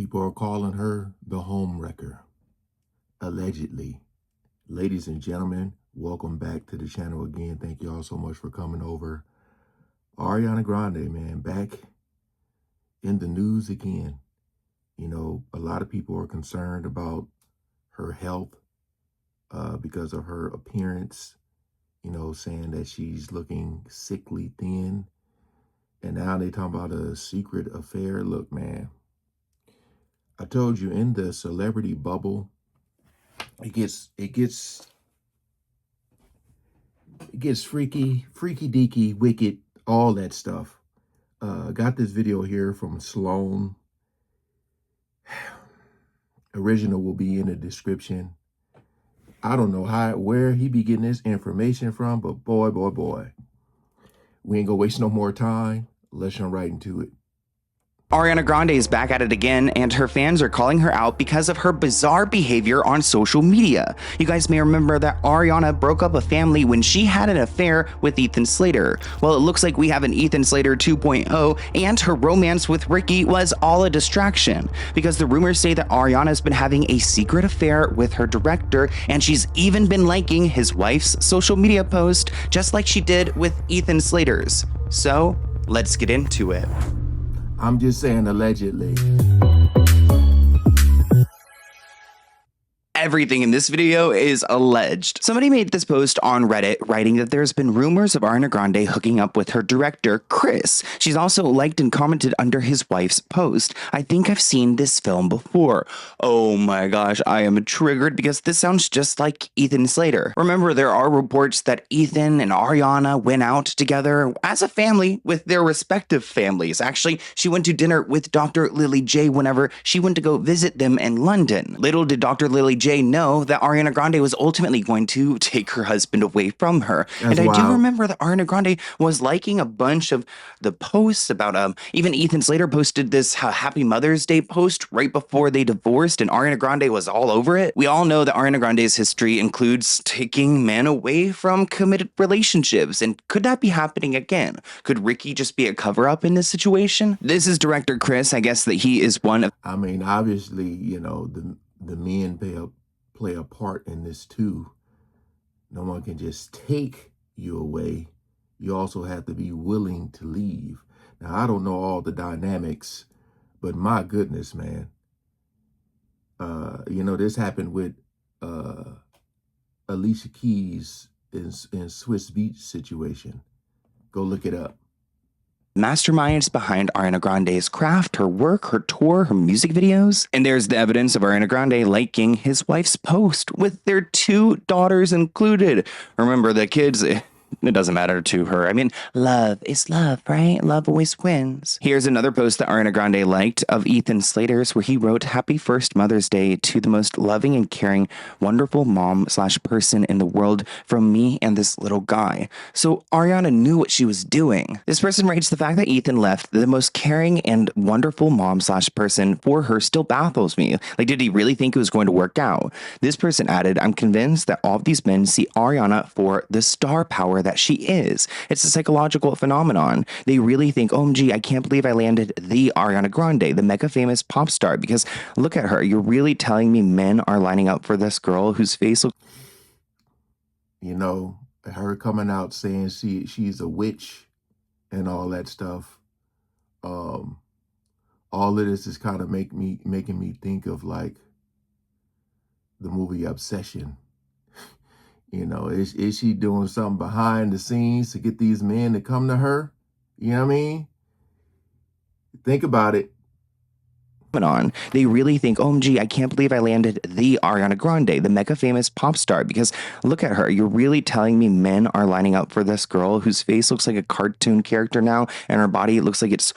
People are calling her the home wrecker, allegedly. Ladies and gentlemen, welcome back to the channel again. Thank you all so much for coming over. Ariana Grande, man, back in the news again. You know, a lot of people are concerned about her health because of her appearance, you know, saying that she's looking sickly thin. And now they talking about a secret affair. Look, man, I told you, in the celebrity bubble, it gets freaky deaky, wicked, all that stuff. Got this video here from Sloan. Original will be in the description. I don't know where he be getting this information from, but boy, we ain't gonna waste no more time. Let's jump right into it. Ariana Grande is back at it again, and her fans are calling her out because of her bizarre behavior on social media. You guys may remember that Ariana broke up a family when she had an affair with Ethan Slater. Well, it looks like we have an Ethan Slater 2.0, and her romance with Ricky was all a distraction, because the rumors say that Ariana's been having a secret affair with her director, and she's even been liking his wife's social media post, just like she did with Ethan Slater's. So, let's get into it. I'm just saying, allegedly. Everything in this video is alleged. Somebody made this post on Reddit writing that there's been rumors of Ariana Grande hooking up with her director, Chris. She's also liked and commented under his wife's post. I think I've seen this film before. Oh my gosh, I am triggered because this sounds just like Ethan Slater. Remember, there are reports that Ethan and Ariana went out together as a family with their respective families. Actually, she went to dinner with Dr. Lily J whenever she went to go visit them in London. Little did Dr. Lily J know that Ariana Grande was ultimately going to take her husband away from her. That's and I wild. do remember that Ariana Grande was liking a bunch of the posts about, even Ethan Slater posted this Happy Mother's Day post right before they divorced, and Ariana Grande was all over it. We all know that Ariana Grande's history includes taking men away from committed relationships, and could that be happening again? Could Ricky just be a cover-up in this situation? This is director Chris. I guess that he is one of... I mean, obviously, you know, the men play a part in this too. No one can just take you away. You also have to be willing to leave. Now, I don't know all the dynamics, but my goodness, man. You know, this happened with Alicia Keys in Swiss Beach situation. Go look it up. Masterminds behind Ariana Grande's craft, her work, her tour, her music videos. And there's the evidence of Ariana Grande liking his wife's post with their 2 daughters included. Remember, the kids... It doesn't matter to her. I mean, love is love, right? Love always wins. Here's another post that Ariana Grande liked of Ethan Slater's, where he wrote, "Happy first Mother's Day to the most loving and caring, wonderful mom/person in the world from me and this little guy." So Ariana knew what she was doing. This person writes, "The fact that Ethan left the most caring and wonderful mom/person for her still baffles me. Like, did he really think it was going to work out?" This person added, "I'm convinced that all of these men see Ariana for the star power that she is. It's a psychological phenomenon. They really think, OMG, I can't believe I landed the Ariana Grande, the mega famous pop star, because look at her. You're really telling me men are lining up for this girl whose face looks..." You know, her coming out saying she's a witch and all that stuff. All of this is kind of making me think of like the movie Obsession. You know, is she doing something behind the scenes to get these men to come to her? You know what I mean? Think about it. On. They really think, OMG, I can't believe I landed the Ariana Grande, the mega famous pop star, because look at her. You're really telling me men are lining up for this girl whose face looks like a cartoon character now, and her body looks like it's...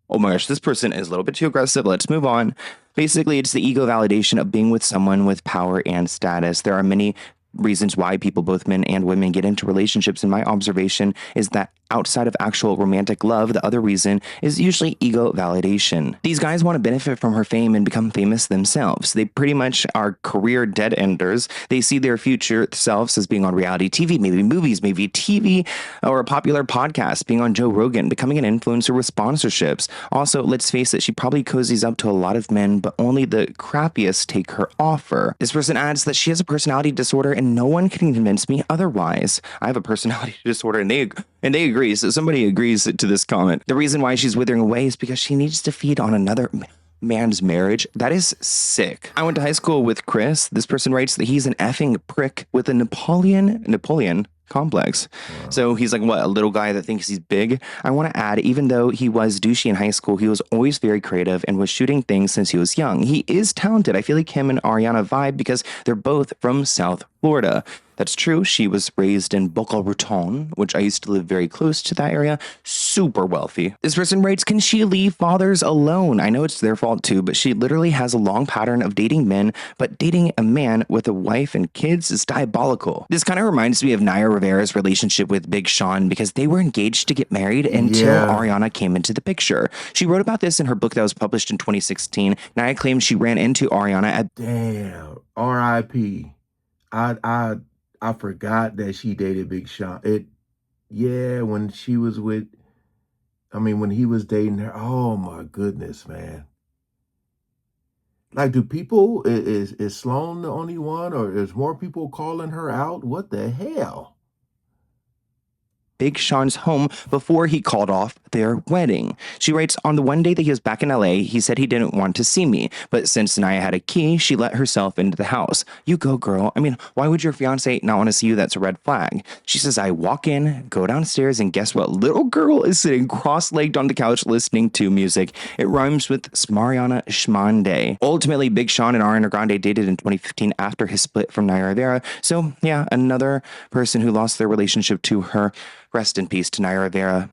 Oh my gosh, this person is a little bit too aggressive. Let's move on. Basically, it's the ego validation of being with someone with power and status. There are many reasons why people, both men and women, get into relationships, and my observation is that outside of actual romantic love, the other reason is usually ego validation. These guys want to benefit from her fame and become famous themselves. They pretty much are career dead enders. They see their future selves as being on reality TV, maybe movies, maybe TV, or a popular podcast, being on Joe Rogan, becoming an influencer with sponsorships. Also, let's face it, she probably cozies up to a lot of men, but only the crappiest take her offer. This person adds that she has a personality disorder and no one can convince me otherwise. I have a personality disorder and they agree. So somebody agrees to this comment. The reason why she's withering away is because she needs to feed on another man's marriage. That is sick. I went to high school with Chris. This person writes that he's an effing prick with a Napoleon complex. Wow. So he's like, what, a little guy that thinks he's big? I want to add, even though he was douchey in high school, he was always very creative and was shooting things since he was young. He is talented. I feel like him and Ariana vibe because they're both from South Florida. That's true. She was raised in Boca Raton, which I used to live very close to that area. Super wealthy. This person writes, can she leave fathers alone? I know it's their fault too, but she literally has a long pattern of dating men, but dating a man with a wife and kids is diabolical. This kind of reminds me of Naya Rivera's relationship with Big Sean because they were engaged to get married until Ariana came into the picture. She wrote about this in her book that was published in 2016. Naya claims she ran into Ariana at... Damn. R.I.P. I forgot that she dated Big Sean. When she was when he was dating her. Oh my goodness, man. Like, do people, is Sloan the only one, or is more people calling her out? What the hell? Big Sean's home before he called off their wedding. She writes, on the one day that he was back in LA, he said he didn't want to see me, but since Naya had a key, she let herself into the house. You go, girl. I mean, why would your fiance not want to see you? That's a red flag. She says, I walk in, go downstairs, and guess what? Little girl is sitting cross-legged on the couch listening to music. It rhymes with Smariana Shmande. Ultimately, Big Sean and Ariana Grande dated in 2015 after his split from Naya Rivera. So yeah, another person who lost their relationship to her. Rest in peace to Naya Rivera.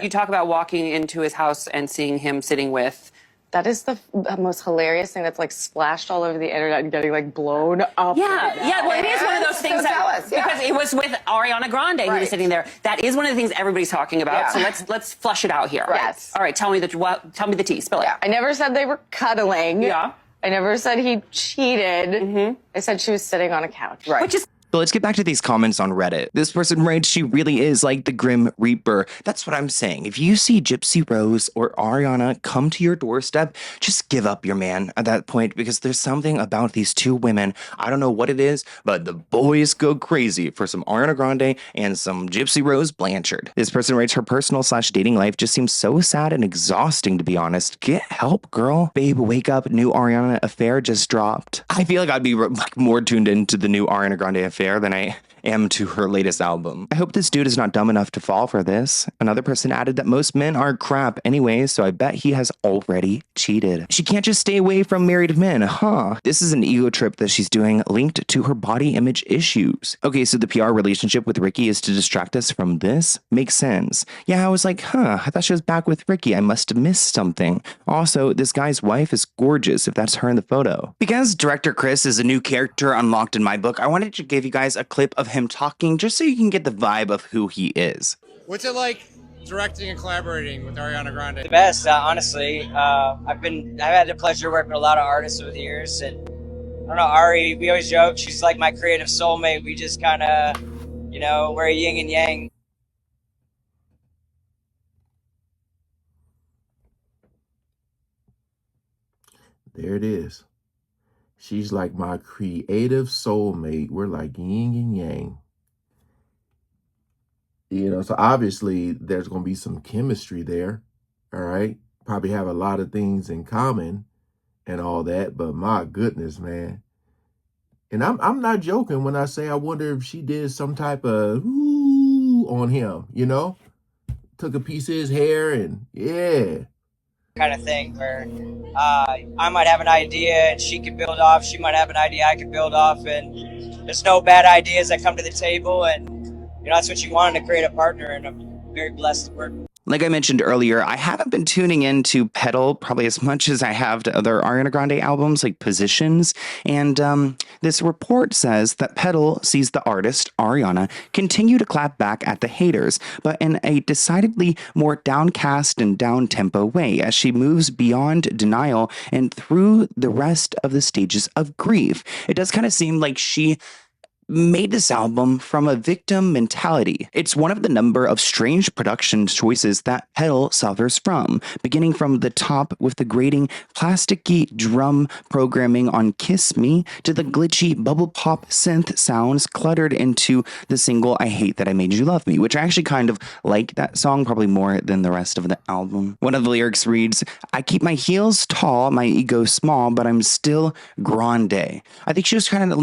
You talk about walking into his house and seeing him sitting with... That is the most hilarious thing that's like splashed all over the internet and getting like blown up. Yeah, well, it is one of those things because it was with Ariana Grande who was sitting there. That is one of the things everybody's talking about. So let's flush it out here. Yes. All right, tell me the tea. Spill it. I never said they were cuddling. Yeah. I never said he cheated. I said she was sitting on a couch. Right. Which is... So let's get back to these comments on Reddit. This person writes, she really is like the Grim Reaper. That's what I'm saying. If you see Gypsy Rose or Ariana come to your doorstep, just give up your man at that point because there's something about these two women. I don't know what it is, but the boys go crazy for some Ariana Grande and some Gypsy Rose Blanchard. This person writes, her personal/dating life just seems so sad and exhausting, to be honest. Get help, girl. Babe, wake up. New Ariana affair just dropped. I feel like I'd be more tuned into the new Ariana Grande affair than I am to her latest album. I hope this dude is not dumb enough to fall for this. Another person added that most men are crap anyway, so I bet he has already cheated. She can't just stay away from married men, huh? This is an ego trip that she's doing linked to her body image issues. Okay, so the PR relationship with Ricky is to distract us from this? Makes sense. Yeah, I was like, I thought she was back with Ricky. I must have missed something. Also, this guy's wife is gorgeous if that's her in the photo. Because Director Chris is a new character unlocked in my book, I wanted to give you guys a clip of him talking just so you can get the vibe of who he is. What's it like directing and collaborating with Ariana Grande? The best, honestly. I've had the pleasure of working with a lot of artists over the years, and I don't know, Ari, we always joke, she's like my creative soulmate. We just kind of, we're a yin and yang. There it is. She's like my creative soulmate. We're like yin and yang. So obviously there's going to be some chemistry there. All right. Probably have a lot of things in common and all that. But my goodness, man. And I'm not joking when I say I wonder if she did some type of ooh on him, Took a piece of his hair and kind of thing where I might have an idea and she could build off. She might have an idea I could build off, and there's no bad ideas that come to the table. And that's what you want in a creative partner, and I'm very blessed to work with. Like I mentioned earlier, I haven't been tuning into Petal probably as much as I have to other Ariana Grande albums like Positions. And this report says that Petal sees the artist, Ariana, continue to clap back at the haters, but in a decidedly more downcast and down-tempo way as she moves beyond denial and through the rest of the stages of grief. It does kind of seem like she made this album from a victim mentality. It's one of the number of strange production choices that Petal suffers from, beginning from the top with the grating, plasticky drum programming on Kiss Me to the glitchy bubble pop synth sounds cluttered into the single I Hate That I Made You Love Me, which I actually kind of like that song probably more than the rest of the album. One of the lyrics reads, "I keep my heels tall, my ego small, but I'm still grande." I think she was trying to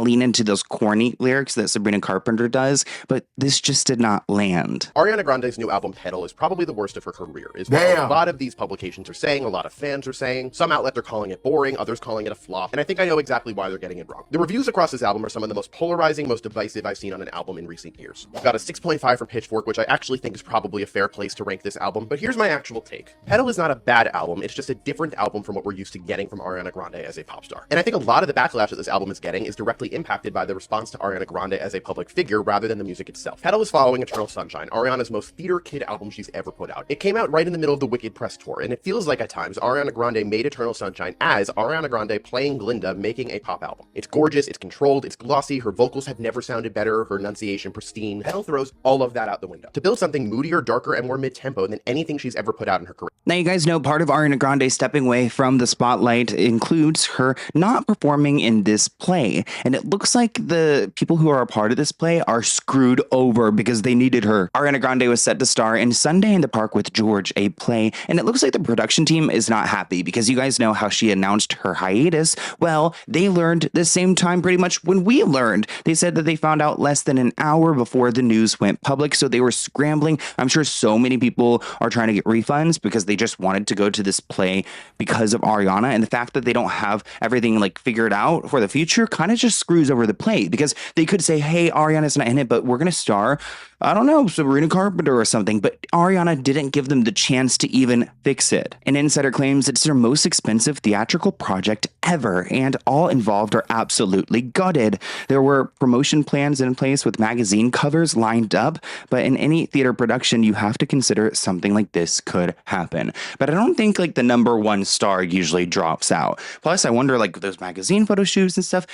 lean into those corny lyrics that Sabrina Carpenter does, but this just did not land. Ariana Grande's new album Petal is probably the worst of her career, is what a lot of these publications are saying, a lot of fans are saying. Some outlets are calling it boring, others calling it a flop, and I think I know exactly why they're getting it wrong. The reviews across this album are some of the most polarizing, most divisive I've seen on an album in recent years. I've got a 6.5 from Pitchfork, which I actually think is probably a fair place to rank this album, but here's my actual take. Petal is not a bad album, it's just a different album from what we're used to getting from Ariana Grande as a pop star. And I think a lot of the backlash that this album is getting is directly impacted by the response to Ariana Grande as a public figure rather than the music itself. Petal is following Eternal Sunshine, Ariana's most theater kid album she's ever put out. It came out right in the middle of the Wicked press tour, and it feels like at times Ariana Grande made Eternal Sunshine as Ariana Grande playing Glinda making a pop album. It's gorgeous, it's controlled, it's glossy, her vocals have never sounded better, her enunciation pristine. Petal throws all of that out the window to build something moodier, darker, and more mid-tempo than anything she's ever put out in her career. Now, you guys know part of Ariana Grande stepping away from the spotlight includes her not performing in this play. And it looks like the people who are a part of this play are screwed over because they needed her. Ariana Grande was set to star in Sunday in the Park with George, a play. And it looks like the production team is not happy because you guys know how she announced her hiatus. Well, they learned the same time pretty much when we learned. They said that they found out less than an hour before the news went public. So they were scrambling. I'm sure so many people are trying to get refunds because they just wanted to go to this play because of Ariana, and the fact that they don't have everything like figured out for the future kind of just screws over the play because they could say, hey, Ariana's not in it, but we're going to star, I don't know, Sabrina Carpenter or something, but Ariana didn't give them the chance to even fix it. An insider claims it's their most expensive theatrical project ever, and all involved are absolutely gutted. There were promotion plans in place with magazine covers lined up, but in any theater production, you have to consider something like this could happen. But I don't think like the number one star usually drops out. Plus, I wonder like those magazine photo shoots and stuff,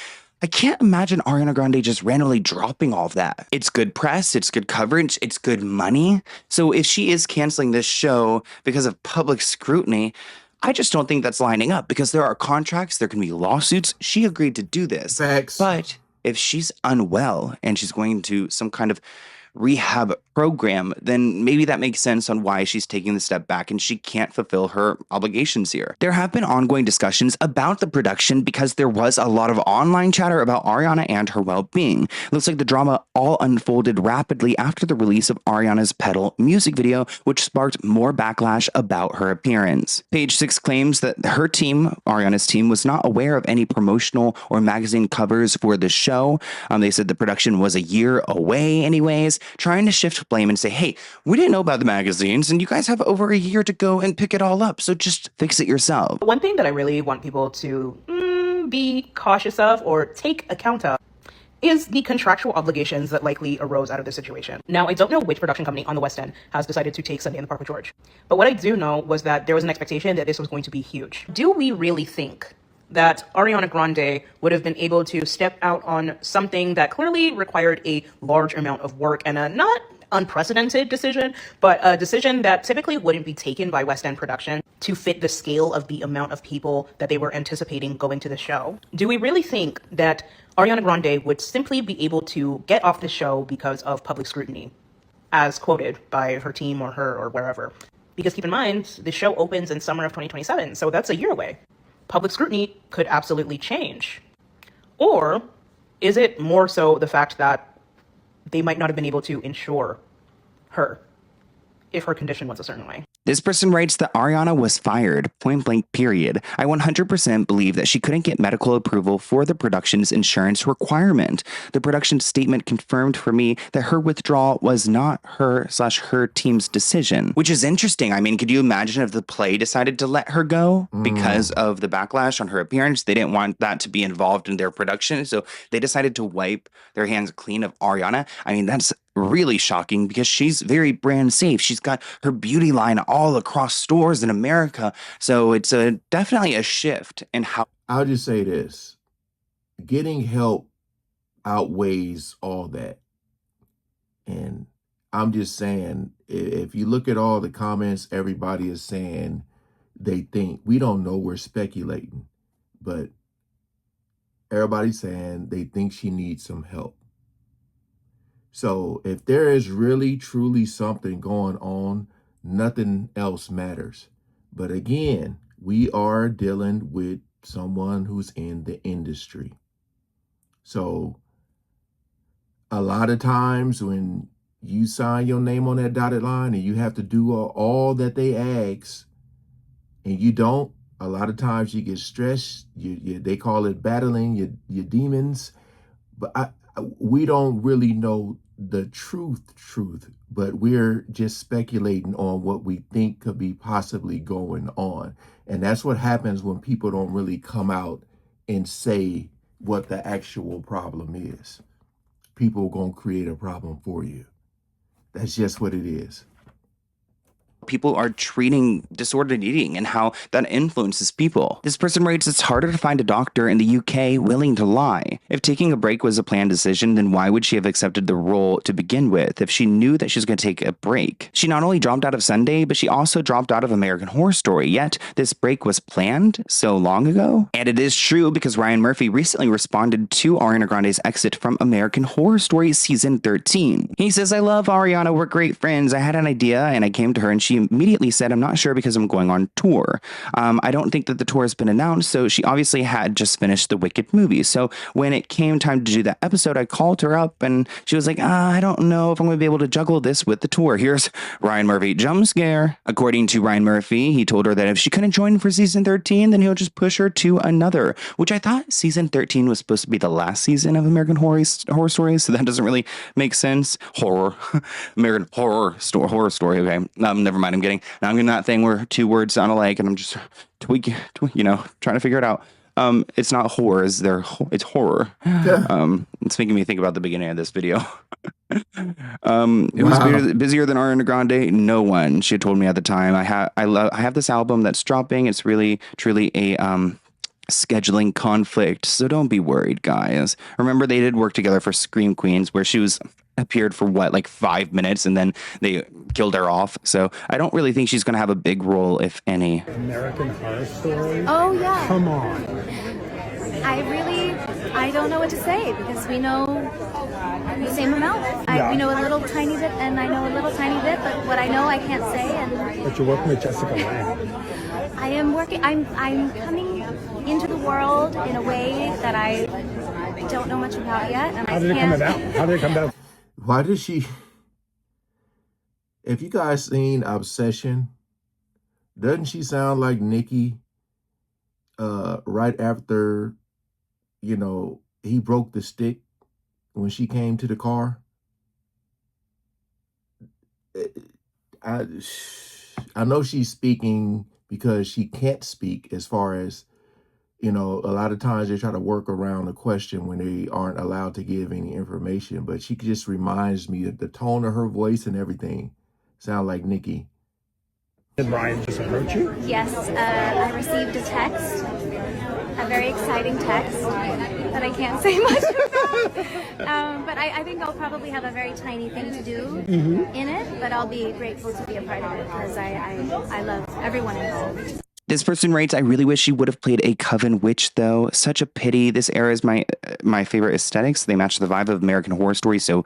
I can't imagine Ariana Grande just randomly dropping all of that. It's good press, it's good coverage, it's good money. So if she is canceling this show because of public scrutiny, I just don't think that's lining up because there are contracts, there can be lawsuits. She agreed to do this. Facts. But if she's unwell and she's going to some kind of rehab program, then maybe that makes sense on why she's taking the step back and she can't fulfill her obligations here. There have been ongoing discussions about the production because there was a lot of online chatter about Ariana and her well-being. Looks like the drama all unfolded rapidly after the release of Ariana's Petal music video, which sparked more backlash about her appearance. Page 6 claims that her team, Ariana's team, was not aware of any promotional or magazine covers for the show. They said the production was a year away anyways, trying to shift blame and say, hey, we didn't know about the magazines and you guys have over a year to go and pick it all up, so just fix it yourself. One thing that I really want people to be cautious of or take account of is the contractual obligations that likely arose out of this situation. Now, I don't know which production company on the West End has decided to take Sunday in the Park with George, but what I do know was that there was an expectation that this was going to be huge. Do we really think that Ariana Grande would have been able to step out on something that clearly required a large amount of work and a not unprecedented decision, but a decision that typically wouldn't be taken by West End production to fit the scale of the amount of people that they were anticipating going to the show? Do we really think that Ariana Grande would simply be able to get off the show because of public scrutiny, as quoted by her team or her or wherever? Because keep in mind, the show opens in summer of 2027, so that's a year away. Public scrutiny could absolutely change. Or is it more so the fact that they might not have been able to insure her if her condition was a certain way? This person writes that Ariana was fired, point blank, period. I 100% believe that she couldn't get medical approval for the production's insurance requirement. The production statement confirmed for me that her withdrawal was not her/her team's decision, which is interesting. I mean, could you imagine if the play decided to let her go because of the backlash on her appearance? They didn't want that to be involved in their production, so they decided to wipe their hands clean of Ariana. I mean, that's really shocking because she's very brand safe. She's got her beauty line all across stores in America. So it's definitely a shift in how. I'll just say this. Getting help outweighs all that. And I'm just saying, if you look at all the comments, everybody is saying they think. We don't know, we're speculating. But everybody's saying they think she needs some help. So if there is really, truly something going on, nothing else matters. But again, we are dealing with someone who's in the industry. So a lot of times when you sign your name on that dotted line and you have to do all that they ask and you don't, a lot of times you get stressed. They call it battling your demons. But we don't really know the truth, but we're just speculating on what we think could be possibly going on. And that's what happens when people don't really come out and say what the actual problem is. People are going to create a problem for you. That's just what it is. People are treating disordered eating and how that influences people. This person writes, it's harder to find a doctor in the UK willing to lie. If taking a break was a planned decision, then why would she have accepted the role to begin with if she knew that she was going to take a break? She not only dropped out of Sunday, but she also dropped out of American Horror Story, yet this break was planned so long ago. And it is true because Ryan Murphy recently responded to Ariana Grande's exit from American Horror Story season 13. He says, I love Ariana, we're great friends. I had an idea and I came to her and she immediately said, I'm not sure because I'm going on tour. I don't think that the tour has been announced, so she obviously had just finished the Wicked movie. So when it came time to do that episode, I called her up and she was like, I don't know if I'm going to be able to juggle this with the tour. Here's Ryan Murphy, jump scare. According to Ryan Murphy, he told her that if she couldn't join for season 13, then he'll just push her to another, which I thought season 13 was supposed to be the last season of American Horror Story, so that doesn't really make sense. American Horror Story. Okay, never mind. I'm getting that thing where two words sound alike, and I'm just tweaking, trying to figure it out. It's not horror, it's horror. It's making me think about the beginning of this video. Who's busier than Ariana Grande? No one. She had told me at the time. I have this album that's dropping. It's really, truly a scheduling conflict, so don't be worried, guys. Remember, they did work together for Scream Queens, where she appeared for 5 minutes and then they killed her off. So I don't really think she's going to have a big role, if any. American Horror Story? Oh, yeah. Come on. I don't know what to say because we know the same amount. We know a little tiny bit and I know a little tiny bit, but what I know I can't say. But you're working with Jessica Lange. I am working, I'm coming into the world in a way that I don't know much about yet. And How did it come about? Why did she... If you guys seen Obsession, doesn't she sound like Nikki right after, he broke the stick when she came to the car? I know she's speaking because she can't speak, as far as, a lot of times they try to work around a question when they aren't allowed to give any information. But she just reminds me of the tone of her voice and everything. Sound like Nikki. Did Ryan just approach you? Yes, I received a text, a very exciting text that I can't say much about. But I think I'll probably have a very tiny thing to do in it, but I'll be grateful to be a part of it because I love everyone involved. This person writes, I really wish she would have played a Coven witch, though. Such a pity. This era is my favorite aesthetics. They match the vibe of American Horror Story so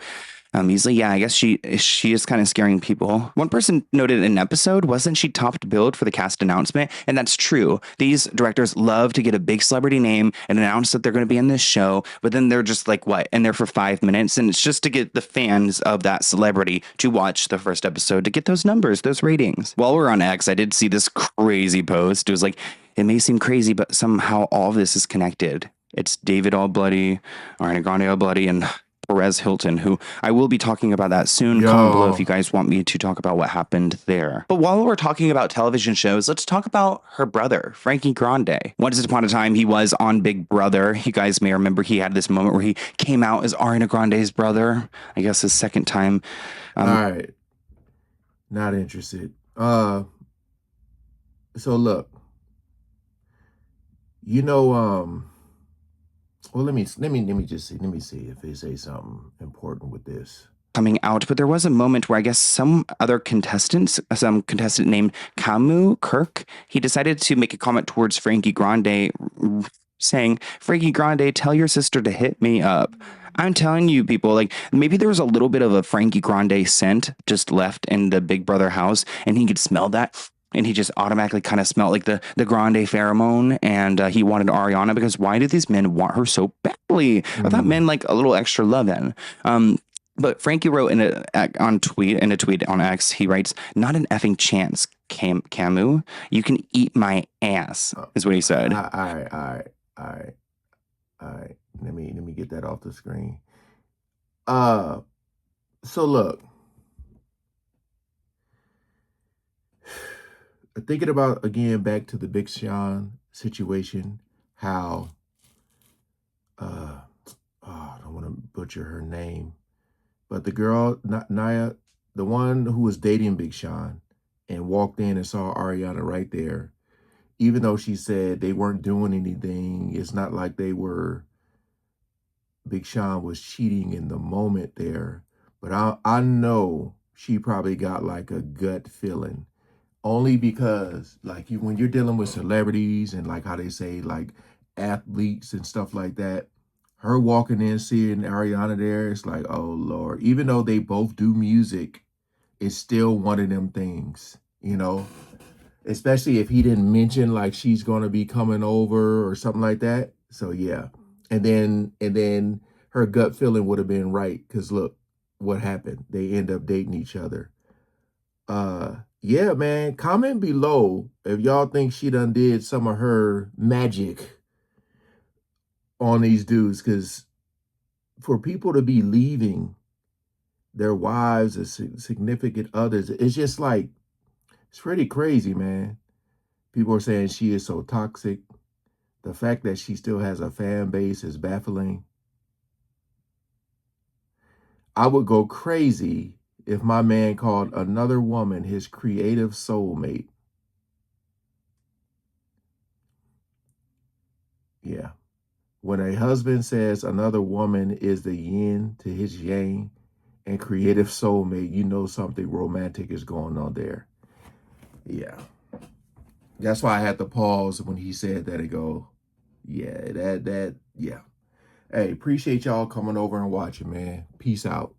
He's like, yeah, I guess she is kind of scaring people. One person noted in an episode, wasn't she topped billed for the cast announcement? And that's true. These directors love to get a big celebrity name and announce that they're going to be in this show, but then they're just like, what? And they're for 5 minutes. And it's just to get the fans of that celebrity to watch the first episode to get those numbers, those ratings. While we're on X, I did see this crazy post. It was like, it may seem crazy, but somehow all of this is connected. It's David all bloody, Ariana Grande all bloody, and Perez Hilton, who I will be talking about that soon. Comment below if you guys want me to talk about what happened there. But while we're talking about television shows, let's talk about her brother, Frankie Grande. Once upon a time, he was on Big Brother. You guys may remember he had this moment where he came out as Ariana Grande's brother. I guess his second time. All right. Not interested. So look, you know, well, let me see if they say something important with this Coming out, but there was a moment where I guess some contestant named Camu Kirk, he decided to make a comment towards Frankie Grande, saying, "Frankie Grande, tell your sister to hit me up." I'm telling you, people, like, maybe there was a little bit of a Frankie Grande scent just left in the Big Brother house, and he could smell that. And he just automatically kind of smelled like the Grande pheromone, and he wanted Ariana, because why do these men want her so badly? I thought men like a little extra love in. But Frankie wrote in a tweet on X, he writes, "Not an effing chance, Camu. You can eat my ass," is what he said. All right. Let me get that off the screen. So look, thinking about, again, back to the Big Sean situation, how I don't want to butcher her name, but the girl, Naya, the one who was dating Big Sean and walked in and saw Ariana right there, even though she said they weren't doing anything, it's not like Big Sean was cheating in the moment there, but I know she probably got like a gut feeling. Only because, like, when you're dealing with celebrities and, like, how they say, like, athletes and stuff like that, her walking in, seeing Ariana there, it's like, oh, Lord. Even though they both do music, it's still one of them things, you know? Especially if he didn't mention, like, she's going to be coming over or something like that. So, yeah. And then her gut feeling would have been right, because, look, what happened? They end up dating each other. Yeah, man, comment below if y'all think she done did some of her magic on these dudes, because for people to be leaving their wives or significant others, it's just like, it's pretty crazy, man. People are saying she is so toxic. The fact that she still has a fan base is baffling. I would go crazy if my man called another woman his creative soulmate. Yeah. When a husband says another woman is the yin to his yang and creative soulmate, you know something romantic is going on there. Yeah. That's why I had to pause when he said that and go, yeah, yeah. Hey, appreciate y'all coming over and watching, man. Peace out.